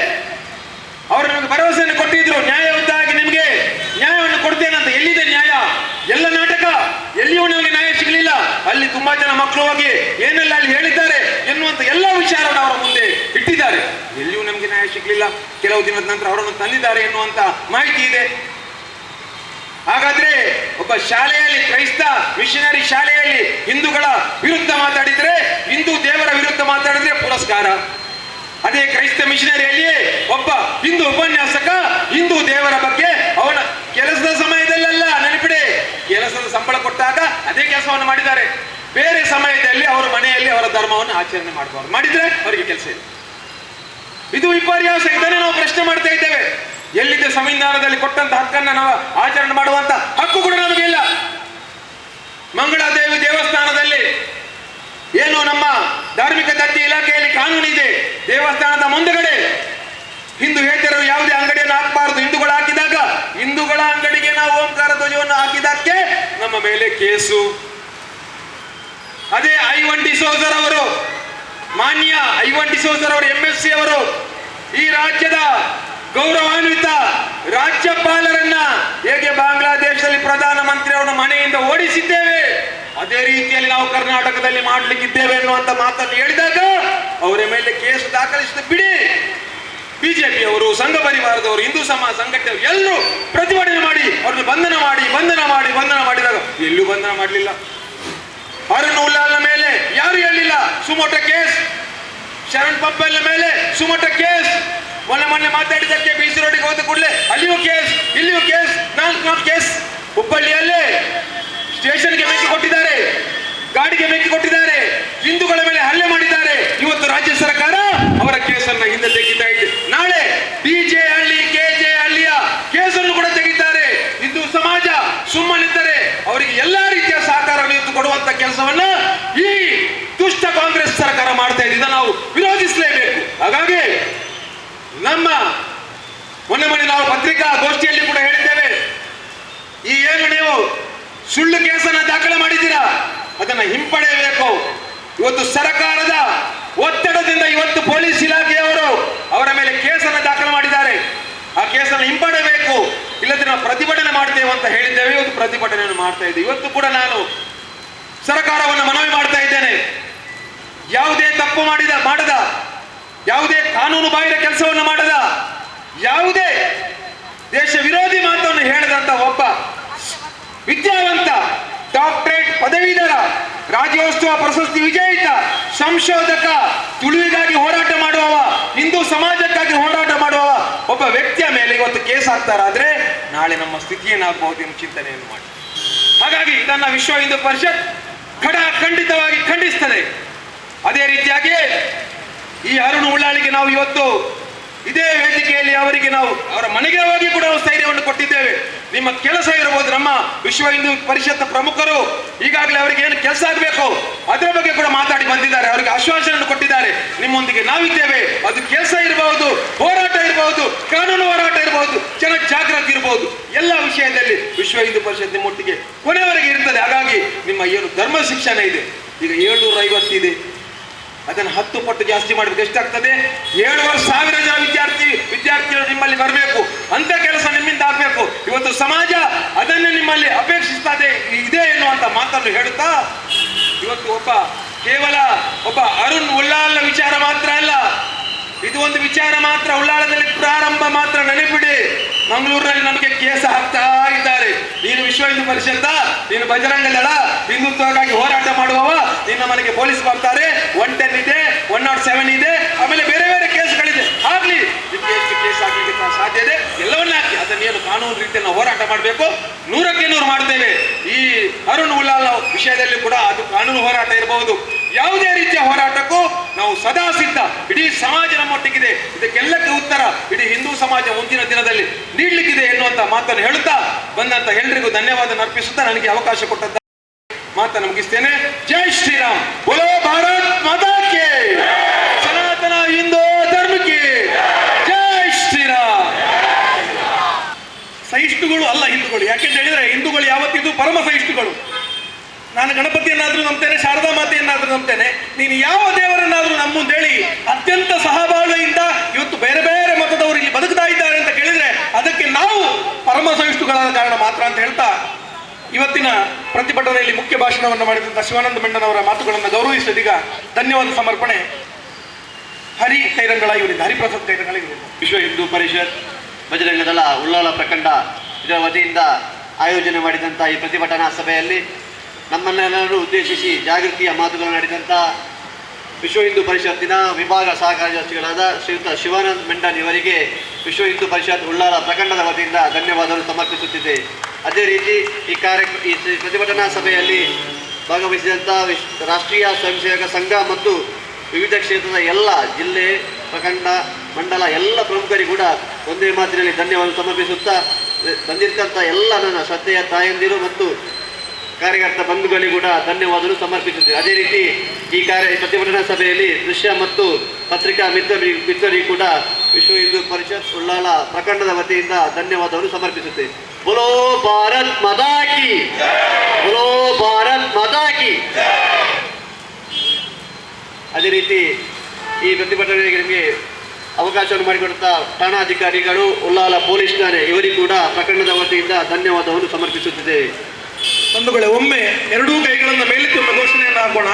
ಅವರು ನಮಗೆ ಭರವಸೆಯನ್ನು ಕೊಟ್ಟಿದ್ರು, ನ್ಯಾಯಯುತವಾಗಿ ನಿಮಗೆ ನ್ಯಾಯವನ್ನು ಕೊಡ್ತೇನಂತ. ಎಲ್ಲಿದೆ ನ್ಯಾಯ? ಎಲ್ಲ ನಾಟಕ, ಎಲ್ಲಿಯೂ ನಮಗೆ ನ್ಯಾಯ ಸಿಗಲಿಲ್ಲ. ಅಲ್ಲಿ ತುಂಬಾ ಜನ ಮಕ್ಕಳು ಹೋಗಿ ಏನೆಲ್ಲ ಅಲ್ಲಿ ಹೇಳಿದ್ದಾರೆ ಎನ್ನುವಂತ ಎಲ್ಲ ವಿಚಾರವನ್ನು ಅವರ ಮುಂದೆ ಇಟ್ಟಿದ್ದಾರೆ. ಎಲ್ಲಿಯೂ ನಮಗೆ ನ್ಯಾಯ ಸಿಗಲಿಲ್ಲ. ಕೆಲವು ದಿನದ ನಂತರ ಅವರನ್ನು ತಂದಿದ್ದಾರೆ ಎನ್ನುವಂತ ಮಾಹಿತಿ ಇದೆ. ಹಾಗಾದ್ರೆ ಒಬ್ಬ ಶಾಲೆಯಲ್ಲಿ, ಕ್ರೈಸ್ತ ಮಿಷನರಿ ಶಾಲೆಯಲ್ಲಿ ಹಿಂದೂಗಳ ವಿರುದ್ಧ ಮಾತಾಡಿದ್ರೆ, ಹಿಂದೂ ದೇವರ ವಿರುದ್ಧ ಮಾತಾಡಿದ್ರೆ ಪುರಸ್ಕಾರ. ಅದೇ ಕ್ರೈಸ್ತ ಮಿಷನರಿಯಲ್ಲಿ ಒಬ್ಬ ಹಿಂದೂ ಉಪನ್ಯಾಸಕ ಹಿಂದೂ ದೇವರ ಬಗ್ಗೆ ಅವನ ಕೆಲಸದ ಸಮಯದಲ್ಲೆಲ್ಲ, ನೆನಪಿಡಿ, ಕೆಲಸದ ಸಂಬಳ ಕೊಟ್ಟಾಗ ಅದೇ ಕೆಲಸವನ್ನು ಮಾಡಿದ್ದಾರೆ. ಬೇರೆ ಸಮಯದಲ್ಲಿ ಅವರ ಮನೆಯಲ್ಲಿ ಅವರ ಧರ್ಮವನ್ನು ಆಚರಣೆ ಮಾಡಬಾರ್ದು. ಮಾಡಿದ್ರೆ ಅವರಿಗೆ ಕೆಲಸ ಇಲ್ಲ. ಇದು ವಿಪರ್ಯಾಸ. ಇದನ್ನೇ ನಾವು ಪ್ರಶ್ನೆ ಮಾಡ್ತಾ ಇದ್ದೇವೆ. ಎಲ್ಲಿದೆ ಸಂವಿಧಾನದಲ್ಲಿ ಕೊಟ್ಟಂತ ಹಕ್ಕನ್ನು ನಾವು ಆಚರಣೆ ಮಾಡುವಂತ ಹಕ್ಕು ಕೂಡ ನಮಗೆ ಇಲ್ಲ. ದೇವಸ್ಥಾನದಲ್ಲಿ ಏನು ನಮ್ಮ ಧಾರ್ಮಿಕ ದತ್ತಿ ಇಲಾಖೆಯಲ್ಲಿ ಕಾನೂನಿದೆ, ದೇವಸ್ಥಾನದ ಮುಂದುಗಡೆ ಹಿಂದೂಯೇತರರು ಯಾವುದೇ ಅಂಗಡಿಯನ್ನು ಹಾಕಬಾರದು. ಹಿಂದೂಗಳು ಹಾಕಿದಾಗ ಹಿಂದೂಗಳ ಅಂಗಡಿಗೆ ನಾವು ಓಂಕಾರ ಧ್ವಜವನ್ನು ಹಾಕಿದ್ದಕ್ಕೆ ನಮ್ಮ ಮೇಲೆ ಕೇಸು. ಅದೇ ಐವನ್ ಡಿಸೋಜರ್ ಅವರು, ಮಾನ್ಯ ಐವನ್ ಡಿಸೋಜರ್ ಅವರು MSc ಅವರು ಈ ರಾಜ್ಯದ ಗೌರವಾನ್ವಿತ ರಾಜ್ಯಪಾಲರನ್ನ ಹೇಗೆ ಬಾಂಗ್ಲಾದೇಶದಲ್ಲಿ ಪ್ರಧಾನಮಂತ್ರಿ ಅವರ ಮನೆಯಿಂದ ಓಡಿಸಿದ್ದೇವೆ, ಅದೇ ರೀತಿಯಲ್ಲಿ ನಾವು ಕರ್ನಾಟಕದಲ್ಲಿ ಮಾಡ್ಲಿಕ್ಕಿದ್ದೇವೆ ಎನ್ನುವಂತ ಮಾತನ್ನು ಹೇಳಿದಾಗ ಅವರ ಮೇಲೆ ಕೇಸು ದಾಖಲಿಸಿದ ಬಿಡಿ. ಬಿಜೆಪಿ ಅವರು, ಸಂಘ ಪರಿವಾರದವರು, ಹಿಂದೂ ಸಮಾಜ ಸಂಘಟನೆಯವರು ಎಲ್ಲರೂ ಪ್ರತಿಭಟನೆ ಮಾಡಿ ಅವ್ರನ್ನ ಬಂಧನ ಮಾಡಿದಾಗ ಎಲ್ಲೂ ಬಂಧನ ಮಾಡಲಿಲ್ಲ. ಅರುಣ್ ಉಲ್ಲಾಲ್ನ ಮೇಲೆ ಯಾರು ಹೇಳಿಲ್ಲ ಸುಮೋಟೋ ಕೇಸ್, ಶರಣ್ ಪಪ್ಪಲ್ ಮೇಲೆ ಸುಮೋಟೋ ಕೇಸ್, ಮೊನ್ನೆ ಮಾತಾಡಿದ್ದಕ್ಕೆ BC ರೋಡಿಗೆ ಹೋದ ಕೂಡಲೇ ಅಲ್ಲಿಯೂ ಕೇಸ್, ಇಲ್ಲಿಯೂ ಕೇಸ್, ನಾಲ್ಕು ಕೇಸ್. ಹುಬ್ಬಳ್ಳಿಯಲ್ಲೇ ಸ್ಟೇಷನ್ಗೆ ಬೆಂಕಿ ಕೊಟ್ಟಿದ್ದಾರೆ, ಗಾಡಿಗೆ ಬೆಂಕಿ ಕೊಟ್ಟಿದ್ದಾರೆ, ಹಿಂದೂಗಳ ಮೇಲೆ ಹಲ್ಲೆ ಮಾಡಿದ್ದಾರೆ. ಇವತ್ತು ರಾಜ್ಯ ಸರ್ಕಾರ ಅವರ ಕೇಸನ್ನ ಹಿಂದೆ ತೆಗಿತಾ ಇದೆ. ನಾಳೆ DJ ಹಳ್ಳಿ, KJ ಹಳ್ಳಿಯ ಕೇಸನ್ನು ಕೂಡ ತೆಗಿತಾರೆ. ಹಿಂದೂ ಸಮಾಜ ಸುಮ್ಮನಿದ್ದರೆ ಅವರಿಗೆ ಎಲ್ಲಾ ರೀತಿಯ ಸಹಕಾರವನ್ನು ಕೊಡುವಂತ ಕೆಲಸವನ್ನ ಈ ದುಷ್ಟ ಕಾಂಗ್ರೆಸ್ ಸರ್ಕಾರ ಮಾಡ್ತಾ ಇದೆ. ಇದನ್ನು ನಾವು ವಿರೋಧಿಸಲೇಬೇಕು. ಹಾಗಾಗಿ ನಮ್ಮ ಮೊನ್ನೆ ನಾವು ಪತ್ರಿಕಾಗೋಷ್ಠಿಯಲ್ಲಿ ಕೂಡ ಹೇಳಿದ್ದೇವೆ, ಈ ಏನು ನೀವು ಸುಳ್ಳು ಕೇಸನ್ನ ದಾಖಲೆ ಮಾಡಿದ್ದೀರಾ ಅದನ್ನ ಹಿಂಪಡೆಯಬೇಕು. ಇವತ್ತು ಸರ್ಕಾರದ ಒತ್ತಡದಿಂದ ಇವತ್ತು ಪೊಲೀಸ್ ಇಲಾಖೆಯವರು ಅವರ ಮೇಲೆ ಕೇಸನ್ನು ದಾಖಲು ಮಾಡಿದ್ದಾರೆ. ಆ ಕೇಸನ್ನು ಹಿಂಪಡೆಯಬೇಕು, ಇಲ್ಲದ್ರೆ ನಾವು ಪ್ರತಿಭಟನೆ ಮಾಡ್ತೇವೆ ಅಂತ ಹೇಳಿದ್ದೇವೆ. ಇವತ್ತು ಪ್ರತಿಭಟನೆಯನ್ನು ಮಾಡ್ತಾ ಇದ್ದೇವೆ. ಇವತ್ತು ಕೂಡ ನಾನು ಸರ್ಕಾರವನ್ನು ಮನವಿ ಮಾಡ್ತಾ ಇದ್ದೇನೆ, ಯಾವುದೇ ತಪ್ಪು ಮಾಡದ, ಯಾವುದೇ ಕಾನೂನು ಬಾಹಿರ ಕೆಲಸವನ್ನು ಮಾಡದ, ಯಾವುದೇ ದೇಶ ವಿರೋಧಿ ಮಾತನ್ನು ಹೇಳದಂತ ಒಬ್ಬ ವಿದ್ಯಾವಂತ, ಡಾಕ್ಟರೇಟ್ ಪದವೀಧರ, ರಾಜ್ಯೋತ್ಸವ ಪ್ರಶಸ್ತಿ ವಿಜಯಿತ, ಸಂಶೋಧಕ, ತುಳುವಿಗಾಗಿ ಹೋರಾಟ ಮಾಡುವವ, ಹಿಂದೂ ಸಮಾಜಕ್ಕಾಗಿ ಹೋರಾಟ ಮಾಡುವವ ಒಬ್ಬ ವ್ಯಕ್ತಿಯ ಮೇಲೆ ಇವತ್ತು ಕೇಸ್ ಹಾಕ್ತಾರಾದ್ರೆ ನಾಳೆ ನಮ್ಮ ಸ್ಥಿತಿ ಏನಾಗಬಹುದು ಎಂಬ ಚಿಂತನೆಯನ್ನು ಮಾಡಿ. ಹಾಗಾಗಿ ಇದನ್ನ ವಿಶ್ವ ಹಿಂದೂ ಪರಿಷತ್ ಖಂಡಿತವಾಗಿ ಖಂಡಿಸ್ತದೆ. ಅದೇ ರೀತಿಯಾಗಿ ಈ ಅರುಣ್ ಉಳ್ಳಾಳಿಗೆ ನಾವು ಇವತ್ತು ಇದೇ ವೇದಿಕೆಯಲ್ಲಿ ಅವರಿಗೆ ನಾವು ಅವರ ಮನೆಗೆ ಹೋಗಿ ಕೂಡ ಸ್ಥೈರ್ಯವನ್ನು ಕೊಟ್ಟಿದ್ದೇವೆ. ನಿಮ್ಮ ಕೆಲಸ ಇರಬಹುದು, ನಮ್ಮ ವಿಶ್ವ ಹಿಂದೂ ಪರಿಷತ್ ಪ್ರಮುಖರು ಈಗಾಗಲೇ ಅವರಿಗೆ ಏನು ಕೆಲಸ ಆಗಬೇಕು ಅದರ ಬಗ್ಗೆ ಕೂಡ ಮಾತಾಡಿ ಬಂದಿದ್ದಾರೆ. ಅವರಿಗೆ ಆಶ್ವಾಸನೆಯನ್ನು ಕೊಟ್ಟಿದ್ದಾರೆ, ನಿಮ್ಮೊಂದಿಗೆ ನಾವಿದ್ದೇವೆ. ಅದು ಕೆಲಸ ಇರಬಹುದು, ಹೋರಾಟ ಇರಬಹುದು, ಕಾನೂನು ಹೋರಾಟ ಇರಬಹುದು, ಜನ ಜಾಗೃತಿ ಇರಬಹುದು, ಎಲ್ಲ ವಿಷಯದಲ್ಲಿ ವಿಶ್ವ ಹಿಂದೂ ಪರಿಷತ್ ನಿಮ್ಮೊಟ್ಟಿಗೆ ಕೊನೆಯವರೆಗೆ ಇರ್ತದೆ. ಹಾಗಾಗಿ ನಿಮ್ಮ ಏನು ಧರ್ಮ ಶಿಕ್ಷಣ ಇದೆ, ಈಗ 750 ಇದೆ, ಅದನ್ನು 10 ಪಟ್ಟು ಜಾಸ್ತಿ ಮಾಡಬೇಕು. ಎಷ್ಟಾಗ್ತದೆ? 7,000 ಜನ ವಿದ್ಯಾರ್ಥಿಗಳು ನಿಮ್ಮಲ್ಲಿ ಬರಬೇಕು. ಅಂತ ಕೆಲಸ ನಿಮ್ಮಿಂದ ಆಗಬೇಕು. ಇವತ್ತು ಸಮಾಜ ಅದನ್ನು ನಿಮ್ಮಲ್ಲಿ ಅಪೇಕ್ಷಿಸ್ತದೆ ಇದೆ ಎನ್ನುವಂತ ಮಾತನ್ನು ಹೇಳುತ್ತಾ, ಇವತ್ತು ಕೇವಲ ಒಬ್ಬ ಅರುಣ್ ಉಳ್ಳಾಲ್ನ ವಿಚಾರ ಮಾತ್ರ ಅಲ್ಲ, ಇದು ಒಂದು ವಿಚಾರ ಮಾತ್ರ, ಉಳ್ಳಾಳದಲ್ಲಿ ಪ್ರಾರಂಭ ಮಾತ್ರ. ನೆನಪಿಡಿ, ಮಂಗಳೂರಿನಲ್ಲಿ ನಮಗೆ ಕೇಸ್ ಹಾಕ್ತಾ ಇದ್ದಾರೆ. ನೀನು ವಿಶ್ವ ಹಿಂದೂ ಪರಿಷತ್ತ, ನೀನು ಬಜರಂಗ ದಳ, ಹಿಂದುತ್ವಕ್ಕಾಗಿ ಹೋರಾಟ ಮಾಡುವವ, ನಿನ್ನ ಮನೆಗೆ ಪೊಲೀಸ್ ಬರ್ತಾರೆ. 110 ಇದೆ, 107 ಇದೆ, ಆಮೇಲೆ ಬೇರೆ ಬೇರೆ ಕೇಸ್ಗಳಿದೆ. ಆಗ್ಲಿ, ನಿಮ್ಗೆ ಎಷ್ಟು ಕೇಸ್ ಹಾಕಲಿಕ್ಕೆ ಸಾಧ್ಯ ಇದೆ ಎಲ್ಲವನ್ನ ಹಾಕಿ, ಅದನ್ನೇನು ಕಾನೂನು ರೀತಿಯನ್ನು ಹೋರಾಟ ಮಾಡಬೇಕು, 100ಕ್ಕೆ 100 ಮಾಡ್ತೇವೆ. ಈ ಅರುಣ್ ಉಳ್ಳಾಲ್ ವಿಷಯದಲ್ಲಿ ಕೂಡ ಅದು ಕಾನೂನು ಹೋರಾಟ ಇರಬಹುದು. ಯಾವುದೇ ರೀತಿಯ ಹೋರಾಟಕ್ಕೂ ನಾವು ಸದಾ ಸಿದ್ಧ. ಇಡೀ ಸಮಾಜ ನಮ್ಮೊಟ್ಟಿಗಿದೆ. ಇದಕ್ಕೆಲ್ಲಕ್ಕೆ ಉತ್ತರ ಇಡೀ ಹಿಂದೂ ಸಮಾಜ ಮುಂದಿನ ದಿನದಲ್ಲಿ ನೀಡಲಿಕ್ಕಿದೆ ಎನ್ನುವಂತ ಮಾತನ್ನು ಹೇಳುತ್ತಾ ಬಂದಂತ ಎಲ್ಲರಿಗೂ ಧನ್ಯವಾದ ಅರ್ಪಿಸುತ್ತಾ ನನಗೆ ಅವಕಾಶ ಕೊಟ್ಟಂತ ಮಾತನ್ನು ಮುಗಿಸ್ತೇನೆ. ಜೈ ಶ್ರೀರಾಮ್, ಬೋಲೋ ಭಾರತ್ ಮಾತಾ ಕಿ, ಸನಾತನ ಹಿಂದೂ ಧರ್ಮಕ್ಕೆ ಜೈ ಶ್ರೀರಾಮ್. ಸಹಿಷ್ಣುಗಳು ಅಲ್ಲ ಹಿಂದೂಗಳು. ಯಾಕೆಂತ ಹೇಳಿದ್ರೆ ಹಿಂದೂಗಳು ಯಾವತ್ತಿದ್ದು ಪರಮ ಸಹಿಷ್ಣುಗಳು. ನಾನು ಗಣಪತಿಯನ್ನಾದ್ರೂ ನಂಬ್ತೇನೆ, ಶಾರದಾ ಮಾತೆಯನ್ನಾದ್ರೂ ನಂಬ್ತೇನೆ. ನೀನು ಯಾವ ದೇವರನ್ನಾದ್ರೂ ನಮ್ಮಂತೇಳಿ ಅತ್ಯಂತ ಸಹಬಾಳ್ವೆಯಿಂದ ಇವತ್ತು ಬೇರೆ ಬೇರೆ ಮತದವರು ಇಲ್ಲಿ ಬದುಕ್ತಾ ಇದ್ದಾರೆ ಅಂತ ಕೇಳಿದ್ರೆ ಅದಕ್ಕೆ ನಾವು ಪರಮ ಸಹಿಷ್ಣುಗಳಾದ ಕಾರಣ ಮಾತ್ರ ಅಂತ ಹೇಳ್ತಾ, ಇವತ್ತಿನ ಪ್ರತಿಭಟನೆಯಲ್ಲಿ ಮುಖ್ಯ ಭಾಷಣವನ್ನು ಮಾಡಿದಂಥ ಶಿವಾನಂದ ಮೆಂಡನವರ ಮಾತುಗಳನ್ನು ಗೌರವಿಸಿದೀಗ ಧನ್ಯವಾದ ಸಮರ್ಪಣೆ ಹರಿಪ್ರಸಾದ್ ಕೈರಂಗಳ ಇವರಿಂದ. ವಿಶ್ವ ಹಿಂದೂ ಪರಿಷತ್ ಬಜರಂಗ ದಳ ಉಳ್ಳಾಲ ಪ್ರಖಂಡ ಇದರ ವತಿಯಿಂದ ಆಯೋಜನೆ ಮಾಡಿದಂಥ ಈ ಪ್ರತಿಭಟನಾ ಸಭೆಯಲ್ಲಿ ನಮ್ಮನ್ನೆಲ್ಲರೂ ಉದ್ದೇಶಿಸಿ ಜಾಗೃತಿಯ ಮಾತುಗಳನ್ನಾಡಿದಂಥ ವಿಶ್ವ ಹಿಂದೂ ಪರಿಷತ್ತಿನ ವಿಭಾಗ ಸಹ ಕಾರ್ಯದರ್ಶಿಗಳಾದ ಶ್ರೀಯುತ ಶಿವಾನಂದ ಮೆಂಡನ್ ಇವರಿಗೆ ವಿಶ್ವ ಹಿಂದೂ ಪರಿಷತ್ ಉಳ್ಳಾಲ ಪ್ರಖಂಡದ ವತಿಯಿಂದ ಧನ್ಯವಾದವನ್ನು ಸಮರ್ಪಿಸುತ್ತಿದೆ. ಅದೇ ರೀತಿ ಈ ಪ್ರತಿಭಟನಾ ಸಭೆಯಲ್ಲಿ ಭಾಗವಹಿಸಿದಂಥ ರಾಷ್ಟ್ರೀಯ ಸ್ವಯಂ ಸೇವಕ ಸಂಘ ಮತ್ತು ವಿವಿಧ ಕ್ಷೇತ್ರದ ಎಲ್ಲ ಜಿಲ್ಲೆ, ಪ್ರಖಂಡ, ಮಂಡಲ ಎಲ್ಲ ಪ್ರಮುಖರಿಗೂ ಕೂಡ ಒಂದೇ ಮಾತಿನಲ್ಲಿ ಧನ್ಯವಾದ ಸಮರ್ಪಿಸುತ್ತಾ, ಬಂದಿರ್ತಕ್ಕಂಥ ಎಲ್ಲ ನನ್ನ ಶ್ರದ್ಧೆಯ ತಾಯಂದಿರು ಮತ್ತು ಕಾರ್ಯಕರ್ತ ಬಂಧುಗಳಿಗೆ ಕೂಡ ಧನ್ಯವಾದಗಳು ಸಮರ್ಪಿಸುತ್ತೇವೆ. ಅದೇ ರೀತಿ ಈ ಪ್ರತಿಭಟನಾ ಸಭೆಯಲ್ಲಿ ದೃಶ್ಯ ಮತ್ತು ಪತ್ರಿಕಾ ಮಿತ್ರರಿಗೆ ಕೂಡ ವಿಶ್ವ ಹಿಂದೂ ಪರಿಷತ್ ಉಳ್ಳಾಲ ಪ್ರಕರಣದ ವತಿಯಿಂದ ಧನ್ಯವಾದಗಳು ಸಮರ್ಪಿಸುತ್ತೇವೆ. ಬೋಲೋ ಭಾರತ್ ಮಾತಾ ಕಿ, ಬೋಲೋ ಭಾರತ್ ಮಾತಾ ಕಿ. ಅದೇ ರೀತಿ ಈ ಪ್ರತಿಭಟನೆಗೆ ನಿಮಗೆ ಅವಕಾಶವನ್ನು ಮಾಡಿಕೊಡುತ್ತಾ ಠಾಣಾಧಿಕಾರಿಗಳು, ಉಳ್ಳಾಲ ಪೊಲೀಸ್ ಠಾಣೆ ಇವರಿಗೂ ಕೂಡ ಪ್ರಕರಣದ ವತಿಯಿಂದ ಧನ್ಯವಾದವನ್ನು ಸಮರ್ಪಿಸುತ್ತಿದ್ದೇವೆ. ಬಂಧುಗಳೇ, ಒಮ್ಮೆ ಎರಡೂ ಕೈಗಳನ್ನು ಮೇಲೆತ್ತಿ ಘೋಷಣೆಯನ್ನು ಹಾಕೋಣ.